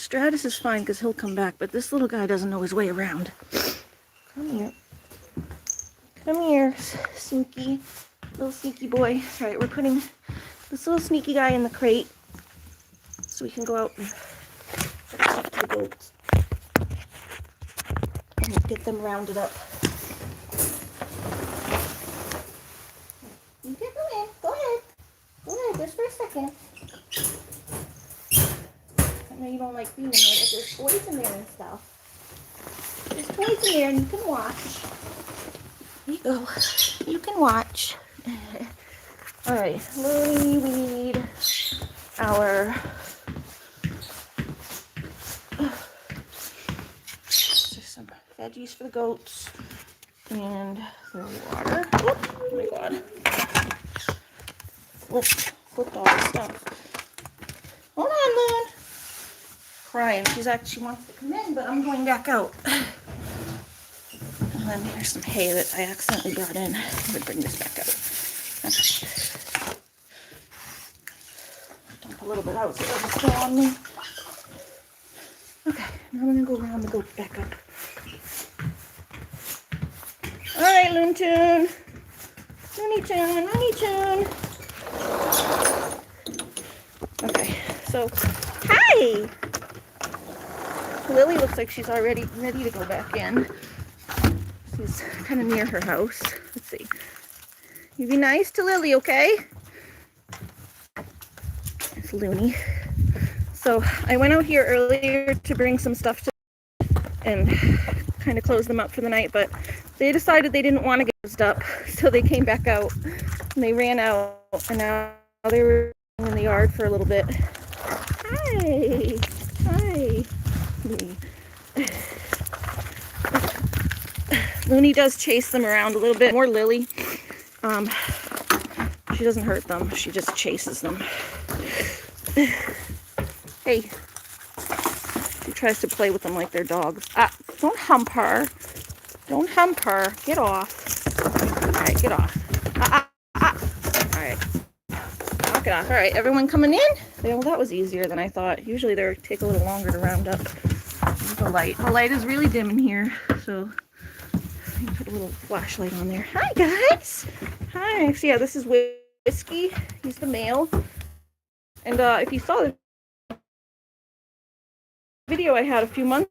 Stratus is fine because he'll come back, but this little guy doesn't know his way around. Come here. Come here, sneaky. Little sneaky boy. Alright, we're putting this little sneaky guy in the crate so we can go out and get stuff to the goats and get them rounded up. You can go in. Go ahead. Go ahead, just for a second. I know you don't like being in there, but there's toys in there and stuff. There's toys in there and you can watch. There you go. You can watch. Alright, Lily, we need our some veggies for the goats and the water. Oh my god. Oh, flipped all this stuff. Hold on, Loon. Crying. She wants to come in, but I'm going back out. And then here's some hay that I accidentally brought in. I'm going to bring this back out. Okay. Dump a little bit out so it doesn't spill on me. Okay, now I'm going to go around the goat back up. Alright, Loon Tune. Looney Tune, Looney Tune. Okay, so, hi! Lily looks like she's already ready to go back in. She's kind of near her house. Let's see. You be nice to Lily, okay? It's Looney. So I went out here earlier to bring some stuff to and kind of close them up for the night, but they decided they didn't want to get closed up, so they came back out and they ran out, and now they were in the yard for a little bit. Hi! Hi! Looney does chase them around a little bit more. Lily, she doesn't hurt them, she just chases them. Hey, she tries to play with them like they're dogs. Don't hump her. Don't hump her. Get off. Alright, get off. Alright. Knock it off. Alright, everyone coming in? Well, that was easier than I thought. Usually they take a little longer to round up. The light. The light is really dim in here, so I put a little flashlight on there. Hi, guys. Hi. So yeah, this is Whiskey. He's the male. And if you saw the video I had a few months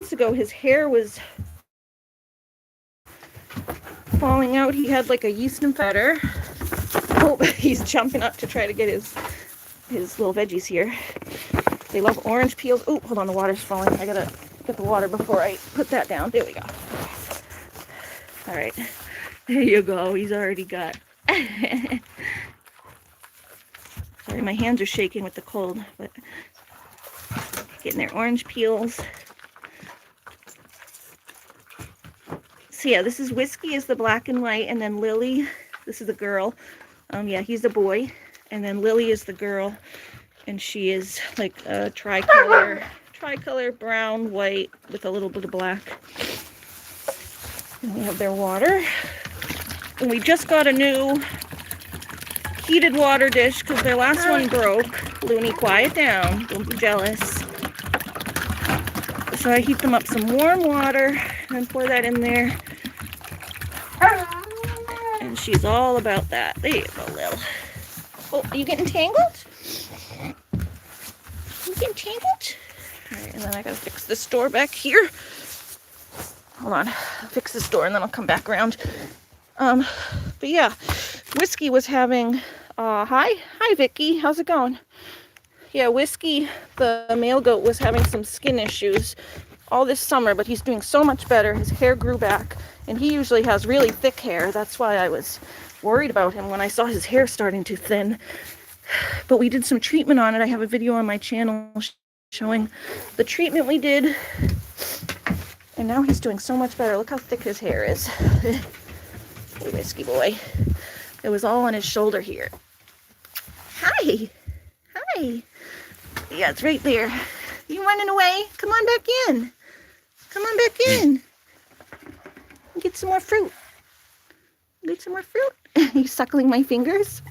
ago, his hair was falling out. He had like a yeast infection. Oh, he's jumping up to try to get his little veggies here. They love orange peels. Oh, hold on, the water's falling. I gotta get the water before I put that down. There we go. All right, there you go. He's already got. Sorry, my hands are shaking with the cold, but getting their orange peels. So yeah, this is Whiskey is the black and white, and then Lily, this is the girl. Yeah, he's the boy, and then Lily is the girl, and she is like a tricolor brown, white with a little bit of black. And we have their water, and we just got a new heated water dish because their last one broke. Looney, quiet down. Don't be jealous. So I heat them up some warm water and pour that in there. And she's all about that. There you go, Lil. Oh, are you getting tangled? You getting tangled? Alright, and then I gotta fix this door back here. Hold on. I'll fix this door and then I'll come back around. But yeah, Whiskey was having hi Vicky, how's it going? Yeah, Whiskey, the male goat, was having some skin issues all this summer, but he's doing so much better. His hair grew back, and he usually has really thick hair. That's why I was worried about him when I saw his hair starting to thin. But we did some treatment on it. I have a video on my channel showing the treatment we did, and now he's doing so much better. Look how thick his hair is. Hey, Whiskey boy. It was all on his shoulder here. Hi. Hi. Yeah, it's right there. You running away? Come on back in. Come on back in. Get some more fruit. Get some more fruit. You suckling my fingers?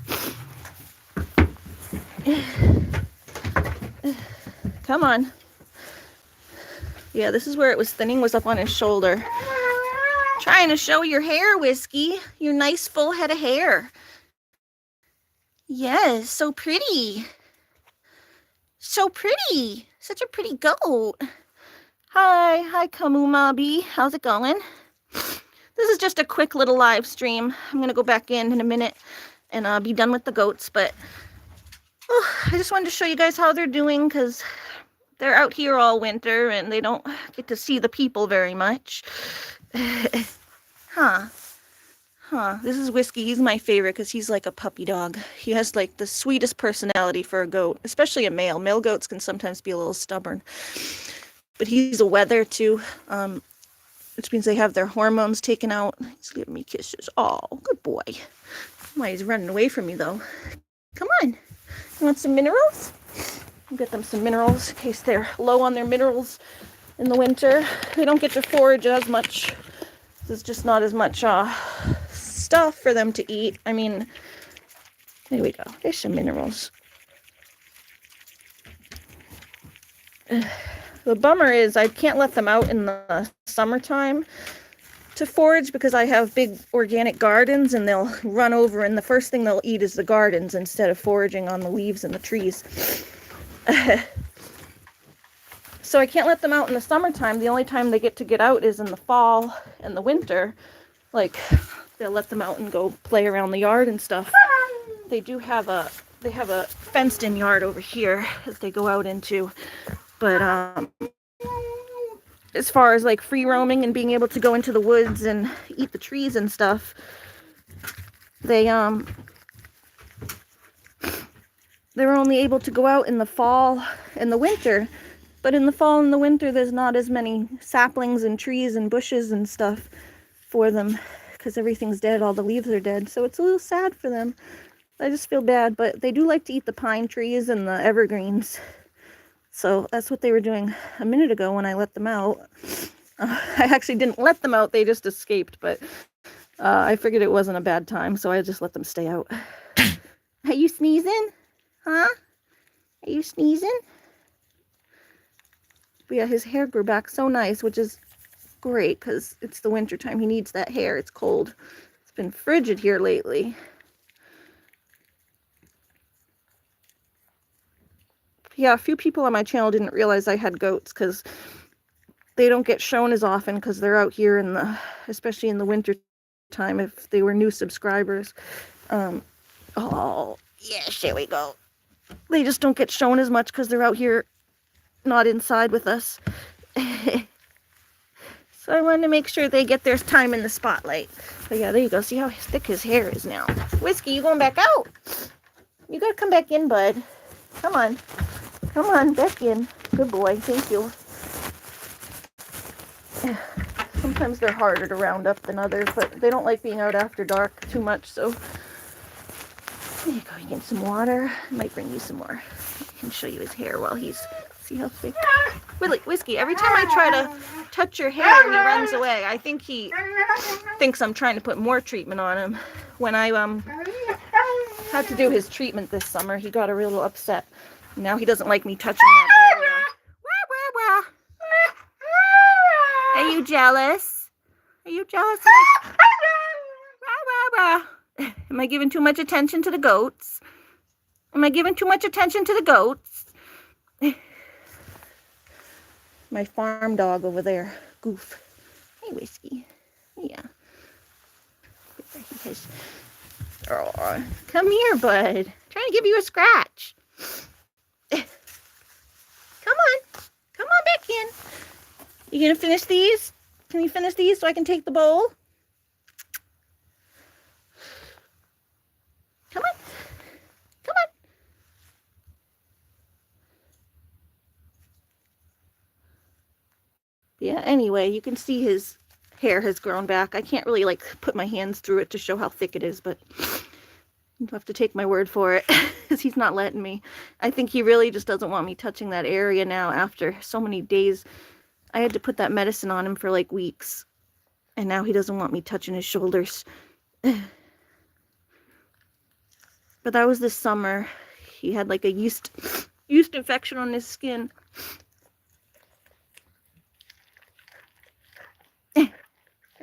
Come on. Yeah, this is where it was thinning, was up on his shoulder. Trying to show your hair, Whiskey. Your nice full head of hair. Yes, so pretty. So pretty. Such a pretty goat. Hi, Kamumabi. How's it going? This is just a quick little live stream. I'm going to go back in a minute and be done with the goats. But I just wanted to show you guys how they're doing because they're out here all winter and they don't get to see the people very much. Huh. This is Whiskey. He's my favorite because he's like a puppy dog. He has like the sweetest personality for a goat, especially a male. Male goats can sometimes be a little stubborn. But he's a wether too, which means they have their hormones taken out. He's giving me kisses. Oh, good boy. Why, he's running away from me though. Come on. You want some minerals? I'll get them some minerals in case they're low on their minerals in the winter. They don't get to forage as much. There's just not as much stuff for them to eat. I mean, there we go. There's some minerals. The bummer is I can't let them out in the summertime to forage because I have big organic gardens and they'll run over and the first thing they'll eat is the gardens instead of foraging on the leaves and the trees. So I can't let them out in the summertime. The only time they get out is in the fall and the winter. Like, they'll let them out and go play around the yard and stuff. They have a fenced in yard over here that they go out into. But as far as like free roaming and being able to go into the woods and eat the trees and stuff, they're only able to go out in the fall and the winter. But in the fall and the winter, there's not as many saplings and trees and bushes and stuff for them because everything's dead. All the leaves are dead. So it's a little sad for them. I just feel bad, but they do like to eat the pine trees and the evergreens. So that's what they were doing a minute ago when I let them out. I actually didn't let them out. They just escaped, but I figured it wasn't a bad time, so I just let them stay out. Are you sneezing? Huh? Are you sneezing? But yeah, his hair grew back so nice, which is great because it's the winter time. He needs that hair. It's cold. It's been frigid here lately. Yeah, a few people on my channel didn't realize I had goats because they don't get shown as often because they're out here in especially in the winter time if they were new subscribers. Oh, yes, there we go. They just don't get shown as much because they're out here not inside with us. So I wanted to make sure they get their time in the spotlight. But yeah, there you go. See how thick his hair is now. Whiskey, you going back out? You gotta come back in, bud. Come on. Come on, back in. Good boy. Thank you. Sometimes they're harder to round up than others, but they don't like being out after dark too much, so there you go. You get some water. I might bring you some more. I can show you his hair while he's... See how thick? Really, Whiskey, every time I try to touch your hair, he runs away. I think he thinks I'm trying to put more treatment on him. When I had to do his treatment this summer, he got a little upset. Now he doesn't like me touching that area. Are you jealous? Are you jealous? Am I giving too much attention to the goats? Am I giving too much attention to the goats? My farm dog over there, Goof. Hey, Whiskey. Yeah. Oh, come here, bud. I'm trying to give you a scratch. Come on. Come on back in. You gonna finish these? Can you finish these so I can take the bowl? Come on. Come on. Yeah, anyway, you can see his hair has grown back. I can't really like put my hands through it to show how thick it is, but you have to take my word for it because he's not letting me. I think he really just doesn't want me touching that area now after so many days. I had to put that medicine on him for like weeks, and now he doesn't want me touching his shoulders. But that was this summer. He had like a yeast infection on his skin.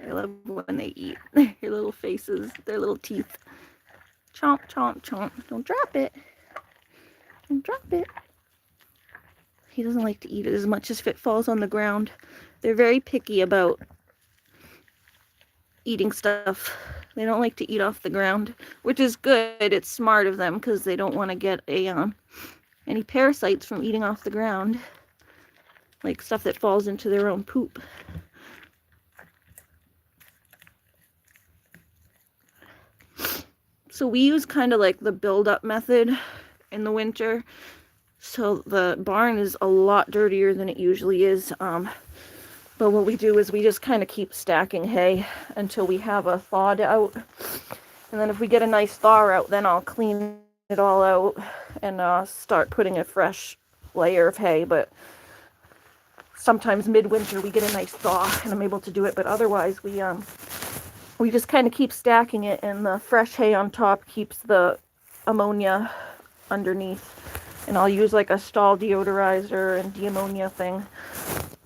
I love when they eat. Their little faces, their little teeth. Chomp, chomp, chomp. Don't drop it. Don't drop it. He doesn't like to eat it as much as if it falls on the ground. They're very picky about eating stuff. They don't like to eat off the ground, which is good. It's smart of them because they don't want to get any parasites from eating off the ground, like stuff that falls into their own poop. So we use kind of like the build-up method in the winter. So the barn is a lot dirtier than it usually is. But what we do is we just kind of keep stacking hay until we have a thawed out. And then if we get a nice thaw out, then I'll clean it all out and start putting a fresh layer of hay. But sometimes midwinter we get a nice thaw and I'm able to do it. But otherwise we just kind of keep stacking it, and the fresh hay on top keeps the ammonia underneath. And I'll use like a stall deodorizer and de-ammonia thing.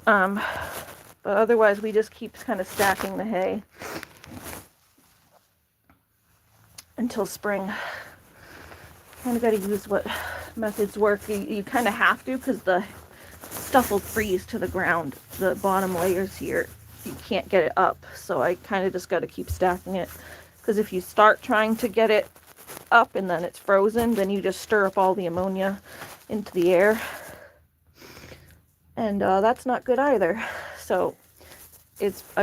But otherwise we just keep kind of stacking the hay until spring. Kind of got to use what methods work. You kind of have to, because the stuff will freeze to the ground. The bottom layers here, you can't get it up. So I kind of just got to keep stacking it, because if you start trying to get it up and then it's frozen, then you just stir up all the ammonia into the air, and that's not good either. So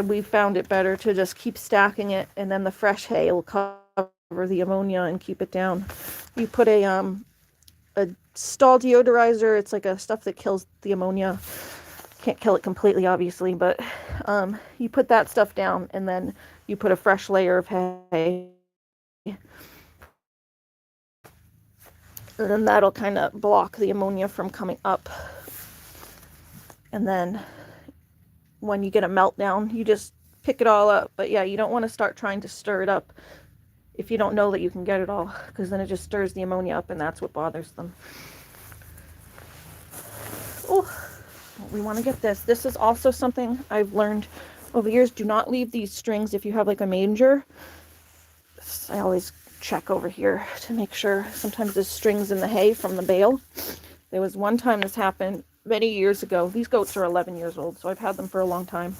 we found it better to just keep stacking it, and then the fresh hay will cover the ammonia and keep it down. You put a stall deodorizer. It's like a stuff that kills the ammonia. Can't kill it completely, obviously, but you put that stuff down, and then you put a fresh layer of hay, and then that'll kind of block the ammonia from coming up. And then when you get a meltdown, you just pick it all up. But yeah, you don't want to start trying to stir it up if you don't know that you can get it all, because then it just stirs the ammonia up, and that's what bothers them. Oh, we want to get this. This is also something I've learned over the years. Do not leave these strings if you have like a manger. I always check over here to make sure. Sometimes there's strings in the hay from the bale. There was one time this happened many years ago. These goats are 11 years old, so I've had them for a long time.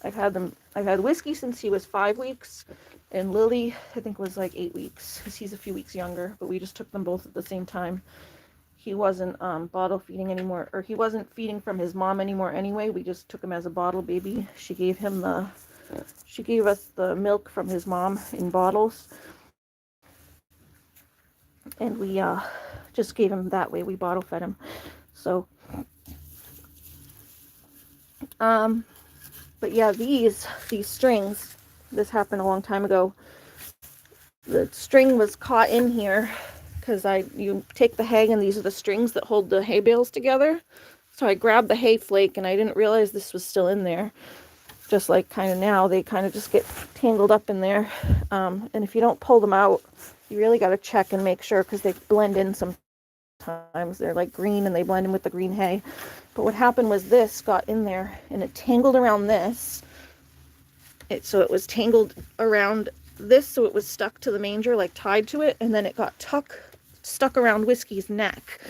I've had Whiskey since he was 5 weeks, and Lily, I think, was like 8 weeks, because he's a few weeks younger, but we just took them both at the same time. He wasn't bottle feeding anymore, or he wasn't feeding from his mom anymore anyway. We just took him as a bottle baby. She gave us the milk from his mom in bottles, and we just gave him that way. We bottle fed him. So but yeah, these strings, this happened a long time ago. The string was caught in here, because you take the hay, and these are the strings that hold the hay bales together. So I grabbed the hay flake, and I didn't realize this was still in there. Just like kind of now, they kind of just get tangled up in there. And if you don't pull them out, you really got to check and make sure, because they blend in sometimes. They're like green, and they blend in with the green hay. But what happened was this got in there, and it tangled around this. So it was tangled around this, so it was stuck to the manger, like tied to it, and then it got stuck around Whiskey's neck.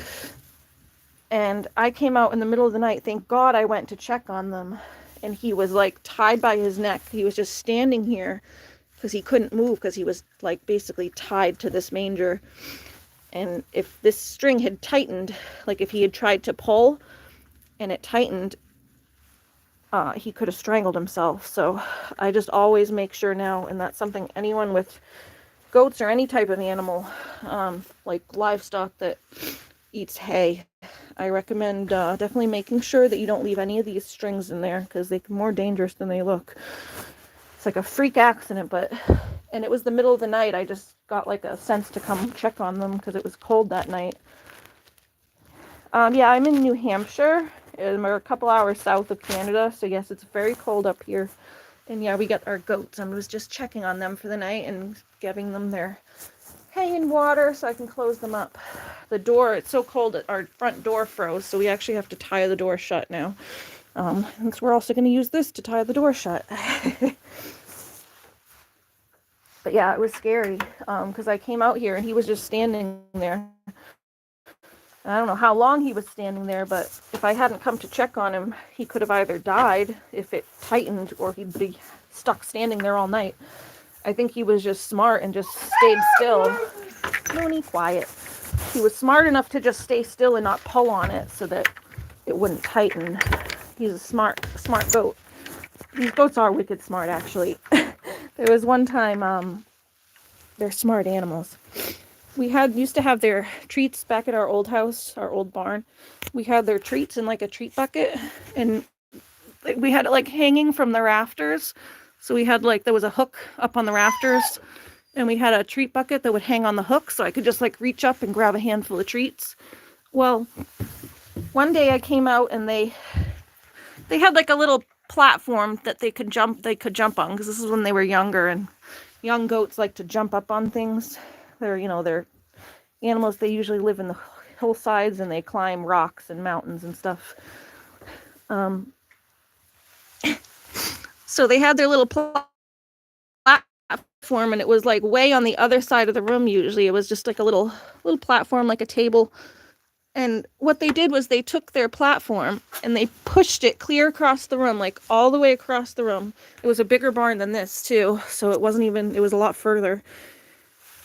And I came out in the middle of the night. Thank God I went to check on them, and he was like tied by his neck. He was just standing here because he couldn't move, because he was like basically tied to this manger. And if this string had tightened, like if he had tried to pull and it tightened, he could have strangled himself. So I just always make sure now, and that's something anyone with goats or any type of animal, like livestock that eats hay, I recommend definitely making sure that you don't leave any of these strings in there, because they're more dangerous than they look. It's like a freak accident, and it was the middle of the night. I just got like a sense to come check on them, because it was cold that night. Yeah, I'm in New Hampshire. We're a couple hours south of Canada, so yes, it's very cold up here. And yeah, we got our goats. I was just checking on them for the night and giving them their hay and water so I can close them up. The door, it's so cold that our front door froze, so we actually have to tie the door shut now. And so we're also going to use this to tie the door shut. But yeah, it was scary because I came out here and he was just standing there. I don't know how long he was standing there, but if I hadn't come to check on him, he could have either died if it tightened or he'd be stuck standing there all night. I think he was just smart and just stayed still. Mooney, quiet. He was smart enough to just stay still and not pull on it so that it wouldn't tighten. He's a smart goat. These goats are wicked smart, actually. There was one time, they're smart animals. We used to have their treats back at our old house, our old barn. We had their treats in like a treat bucket, and we had it like hanging from the rafters. So we had like, there was a hook up on the rafters, and we had a treat bucket that would hang on the hook, so I could just like reach up and grab a handful of treats. Well, one day I came out and they had like a little platform that they could jump on, because this is when they were younger, and young goats like to jump up on things. They're animals. They usually live in the hillsides and they climb rocks and mountains and stuff. So they had their little platform, and it was like way on the other side of the room. Usually it was just like a little platform, like a table. And what they did was they took their platform and they pushed it clear across the room, like all the way across the room. It was a bigger barn than this too, so it was a lot further.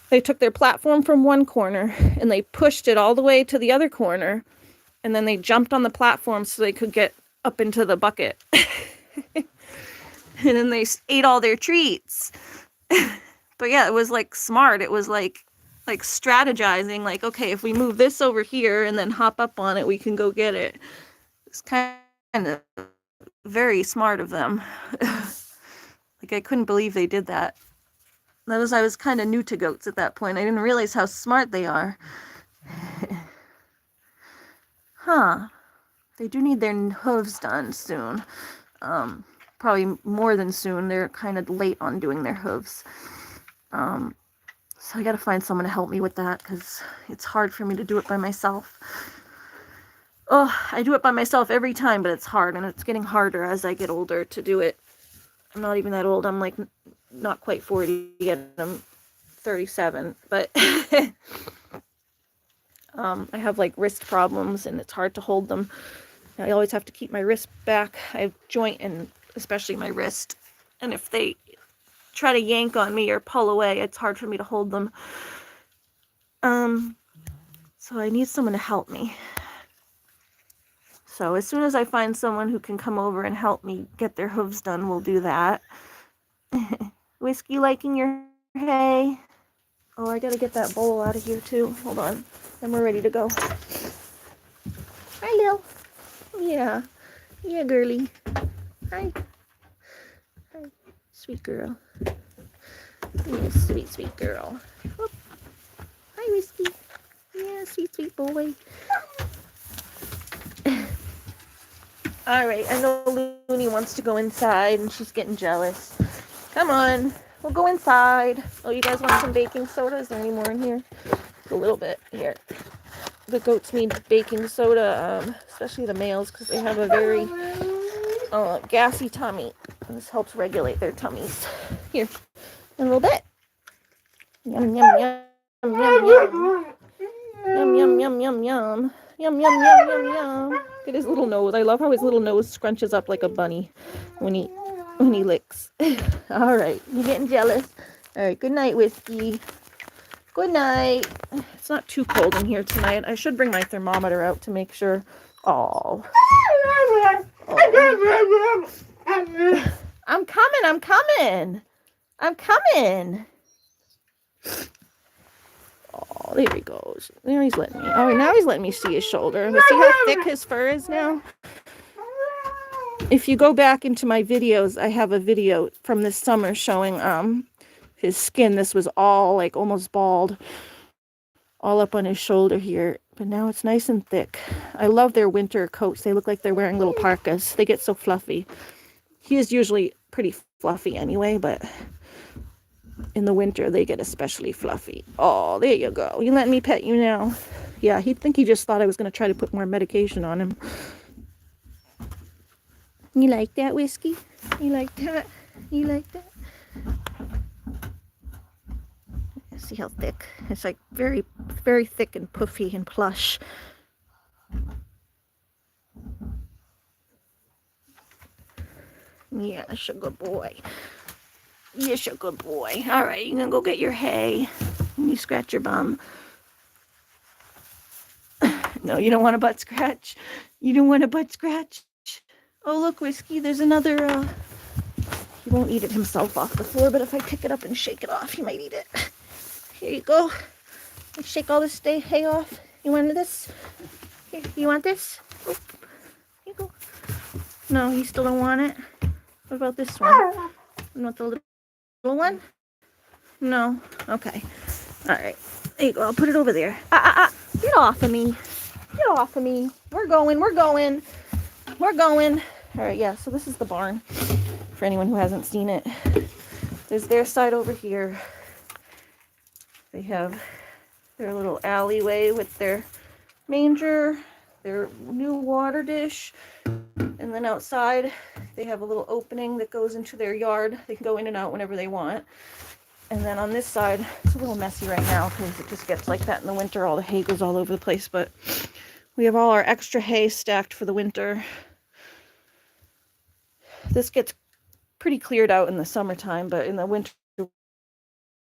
They took their platform from one corner and they pushed it all the way to the other corner, and then they jumped on the platform so they could get up into the bucket. And then they ate all their treats. But yeah, it was like smart. It was like strategizing, like, okay, if we move this over here and then hop up on it, we can go get it. It's kind of very smart of them. Like, I couldn't believe they did that. I was kind of new to goats at that point. I didn't realize how smart they are. Huh. They do need their hooves done soon. Probably more than soon. They're kind of late on doing their hooves. So I gotta find someone to help me with that, because it's hard for me to do it by myself. Oh, I do it by myself every time, but it's hard, and it's getting harder as I get older to do it. I'm not even that old. I'm like not quite 40 yet. I'm 37, but I have like wrist problems, and it's hard to hold them. I always have to keep my wrist back. I have joint, and especially my wrist, and if they try to yank on me or pull away, it's hard for me to hold them. So I need someone to help me. So as soon as I find someone who can come over and help me get their hooves done, we'll do that. Whiskey, liking your hay? Oh, I gotta get that bowl out of here too. Hold on. Then we're ready to go. Hi, Lil. Yeah. Yeah, girly. Hi. Hi. Sweet girl. Yeah, sweet girl. Whoop. Hi, Whiskey. Yeah, sweet boy. All right, I know Looney wants to go inside, and she's getting jealous. Come on, we'll go inside. Oh, you guys want some baking soda? Is there any more in here? A little bit here. The goats need baking soda, especially the males, because they have a very gassy tummy. And this helps regulate their tummies. Here, a little bit. Yum, yum, yum, yum, yum. Yum, yum, yum, yum, yum. Yum, yum, yum, yum, yum. Look at his little nose. I love how his little nose scrunches up like a bunny when he licks. All right, you getting jealous? All right, good night, Whiskey. Good night. It's not too cold in here tonight. I should bring my thermometer out to make sure. Oh. I'm coming. Oh, there he goes. There he's letting me. Oh, now he's letting me see his shoulder. But see how thick his fur is now? If you go back into my videos, I have a video from this summer showing his skin. This was all like almost bald, all up on his shoulder here. But now it's nice and thick. I love their winter coats. They look like they're wearing little parkas. They get so fluffy. He is usually pretty fluffy anyway, but in the winter, they get especially fluffy. Oh, there you go. You letting me pet you now? Yeah, he just thought I was going to try to put more medication on him. You like that, Whiskey? You like that? You like that? See how thick? It's like very, very thick and puffy and plush. Yes, a good boy. Yes, a good boy. All right, you gonna go get your hay. And you scratch your bum. No, you don't want a butt scratch. You don't want a butt scratch. Oh, look, Whiskey, there's another, he won't eat it himself off the floor, but if I pick it up and shake it off, he might eat it. Here you go. Let's shake all this hay off. You want this? Here, you want this? Oh, here you go. No, you still don't want it? What about this one? You want the little one? No? Okay. All right. There you go. I'll put it over there. Get off of me. Get off of me. We're going. We're going. We're going. All right, yeah, so this is the barn for anyone who hasn't seen it. There's their side over here. They have their little alleyway with their manger, their new water dish, and then outside they have a little opening that goes into their yard. They can go in and out whenever they want. And then on this side, it's a little messy right now because it just gets like that in the winter. All the hay goes all over the place, but we have all our extra hay stacked for the winter. This gets pretty cleared out in the summertime, but in the winter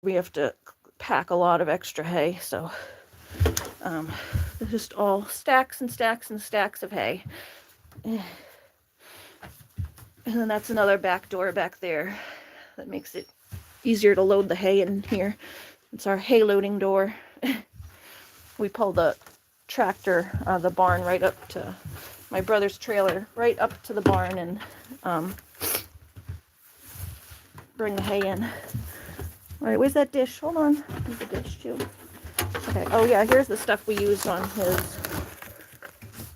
we have to pack a lot of extra hay. So it's just all stacks and stacks and stacks of hay. And then that's another back door back there that makes it easier to load the hay in here. It's our hay loading door. We pull the tractor, the barn right up to my brother's trailer, right up to the barn, and bring the hay in. All right, where's that dish? Hold on. There's the dish too. Okay. Oh yeah, here's the stuff we used on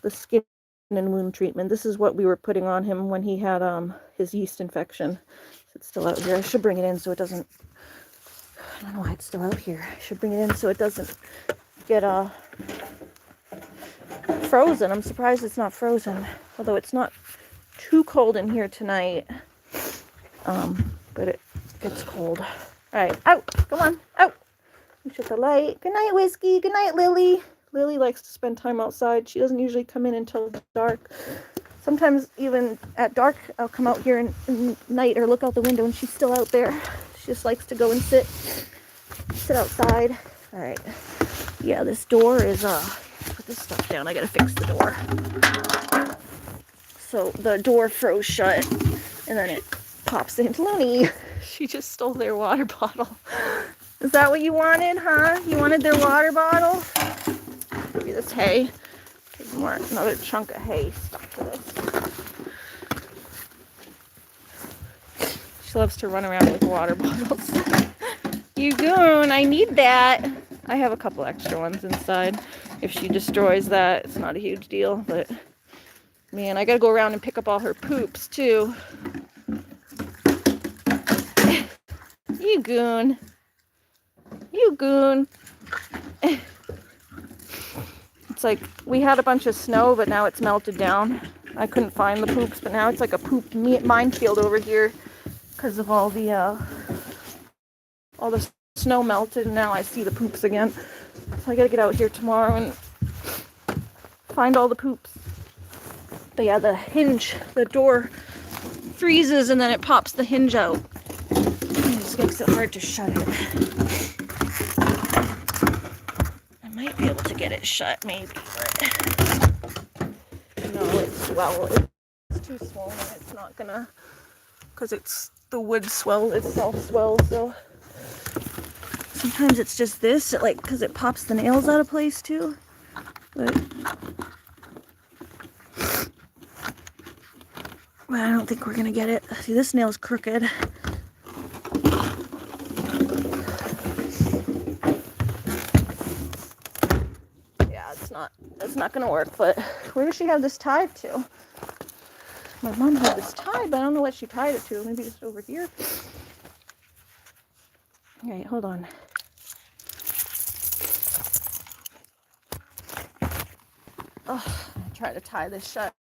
the skin and wound treatment. This is what we were putting on him when he had his yeast infection. It's still out here. I should bring it in so it doesn't. I don't know why it's still out here. I should bring it in so it doesn't get frozen. I'm surprised it's not frozen, although it's not too cold in here tonight. But it gets cold. All right, out. Come on, out. Shut the light. Good night, Whiskey. Good night, Lily. Lily likes to spend time outside. She doesn't usually come in until dark. Sometimes even at dark, I'll come out here in night or look out the window and she's still out there. She just likes to go and sit outside. All right. Yeah, this door is, put this stuff down. I gotta fix the door. So the door froze shut and then it pops in. Looney, she just stole their water bottle. Is that what you wanted, huh? You wanted their water bottle? Give you this hay. There's more, another chunk of hay stuck to this. She loves to run around with water bottles. You goon, I need that. I have a couple extra ones inside. If she destroys that, it's not a huge deal, but man, I gotta go around and pick up all her poops too. You goon. You goon. It's like we had a bunch of snow, but now it's melted down. I couldn't find the poops, but now it's like a poop minefield over here because of all the snow melted, and now I see the poops again. So I gotta get out here tomorrow and find all the poops. But yeah, the hinge, the door freezes and then it pops the hinge out. It just makes it hard to shut it. I might be able to get it shut, maybe, but no, it's too swollen. It's not gonna, because it's the wood swell itself swells. So sometimes it's just this, because it pops the nails out of place too. But I don't think we're gonna get it. See, this nail's crooked. Yeah, it's not gonna work. But where does she have this tied to? My mom had this tied, but I don't know what she tied it to. Maybe just over here. Okay, hold on. Oh, I try to tie this shut.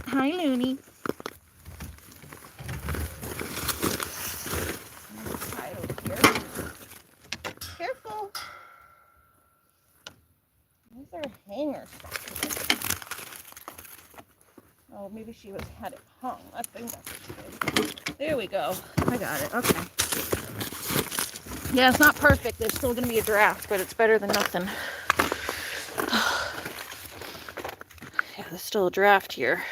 Hi, Looney. there hangers stuck to it? Oh, maybe she had it hung. I think that's what she did. There we go. I got it. Okay. Yeah, it's not perfect. There's still going to be a draft, but it's better than nothing. Yeah, there's still a draft here.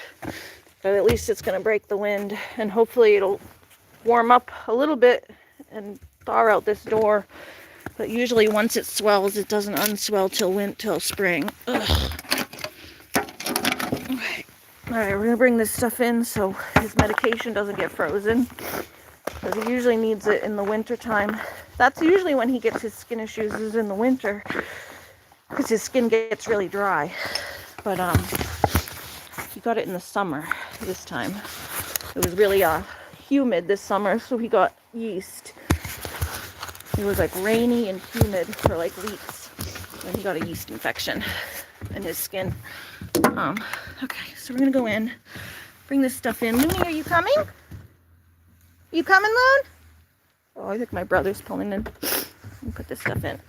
But at least it's going to break the wind, and hopefully it'll warm up a little bit and thaw out this door. But usually once it swells, it doesn't unswell till spring. Ugh. All right, we're gonna bring this stuff in so his medication doesn't get frozen, because he usually needs it in the winter time. That's usually when he gets his skin issues, is in the winter, because his skin gets really dry. But he got it in the summer this time. It was really humid this summer, so he got yeast. It was like rainy and humid for like weeks, and he got a yeast infection in his skin. Okay, so we're gonna go in, bring this stuff in. Looney, are you coming? You coming, Loon? Oh, I think my brother's pulling in. Let me put this stuff in.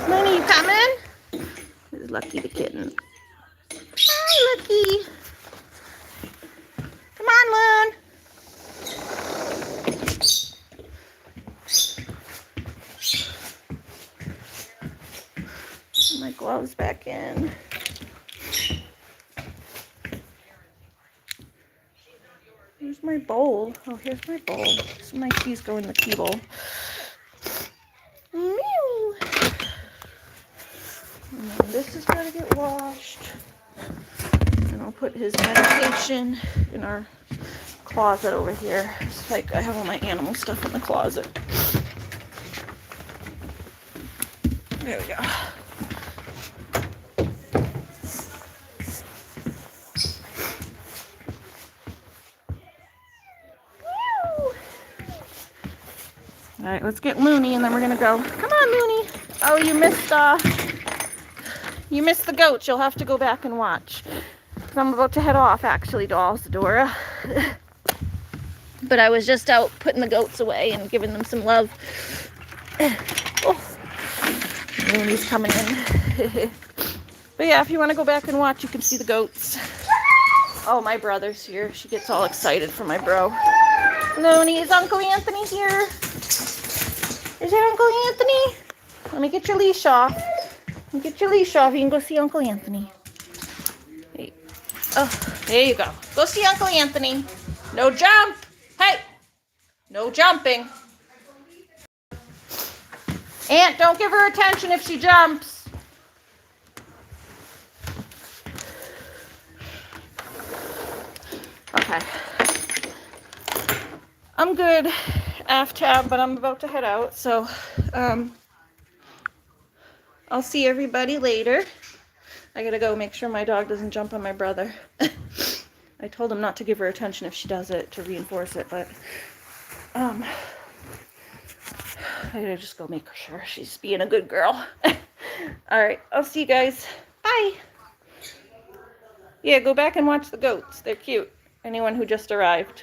Looney, you coming? This is Lucky the kitten. Hi, Lucky. Come on, Loon. Put my gloves back in. Here's my bowl. Oh, here's my bowl. So my keys go in the key bowl. Meow. And then this is going to get washed. And I'll put his medication in our closet over here. It's like I have all my animal stuff in the closet. There we go. All right, let's get Looney, and then we're gonna go. Come on, Looney. Oh, you missed the goats. You'll have to go back and watch. So I'm about to head off, actually, dolls, Dora. But I was just out putting the goats away and giving them some love. Oh, Looney's coming in. But yeah, if you want to go back and watch, you can see the goats. Oh, my brother's here. She gets all excited for my bro. Looney, is Uncle Anthony here? Is there Uncle Anthony? Let me get your leash off. Let me get your leash off. You can go see Uncle Anthony. Hey. Oh, there you go. Go see Uncle Anthony. No jump. Hey. No jumping. Aunt, don't give her attention if she jumps. Okay. I'm good. Tab, but I'm about to head out, so I'll see everybody later. I gotta go make sure my dog doesn't jump on my brother. I told him not to give her attention if she does it, to reinforce it, but I gotta just go make sure she's being a good girl. Alright, I'll see you guys. Bye! Yeah, go back and watch the goats. They're cute. Anyone who just arrived.